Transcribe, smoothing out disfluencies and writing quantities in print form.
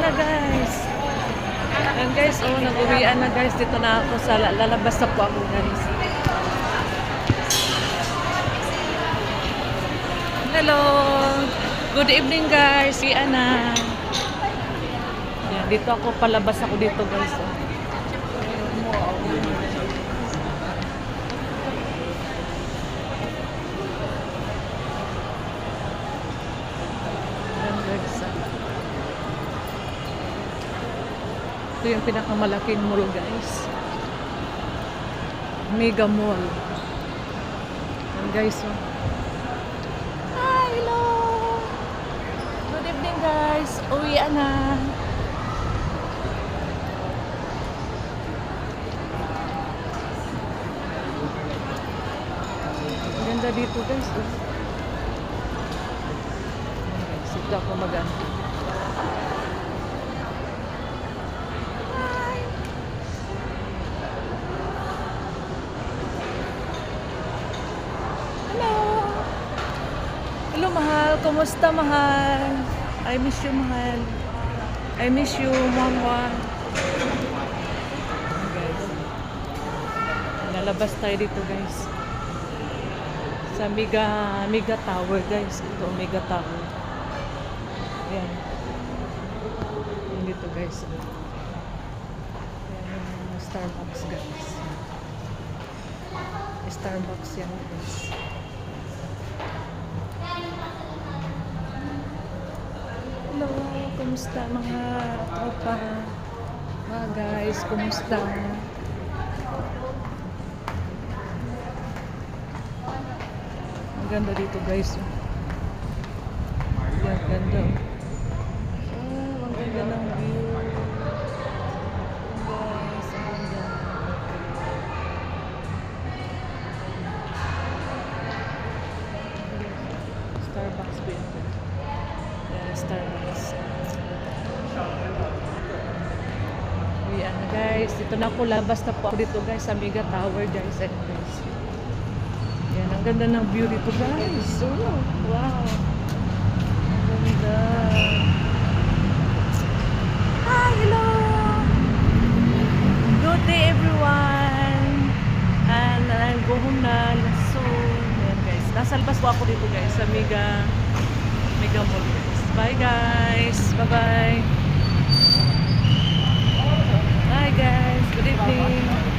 na guys. Ayan guys, oh, nag-uwian na guys. Dito na ako sa lalabas na po ako guys. Hello! Good evening guys. Uwian na. Ayan, dito ako, palabas ako dito guys. Oh. Ito yung pinakamalaking mall guys. Mega Mall. And guys, oh. Hi, hello! Good evening guys. Uwian na. Ganda dito guys. Oh. Ito ako mag-ano. Hello, mahal. Kumusta, mahal? I miss you, mahal. I miss you, mama. Guys. Nalabas tayo dito, guys. Sa Mega Tower, guys. Ito, Mega Tower. Ayan. Ayan dito, guys. Ayan yung Starbucks, guys. Starbucks yan, guys. Hello, kumusta mga tropa? Mga guys, kumusta? Ang ganda dito guys. Yan, ganda. Ang ganda ng view. Guys, ang ganda. Starbucks ba yun? Starbucks. Ayan na guys. Dito na ako. Labas na po ako dito guys. Sa Mega Tower guys. Ayan guys. Ayan. Ang ganda ng view dito guys. Oh, wow. Ang ganda. Hi, hello. Good day everyone. And I'm go home na soon. Ayan guys. Nasa labas po ako dito guys. Sa Mega Mall guys. Bye guys. Bye-bye. Bye guys. Good evening.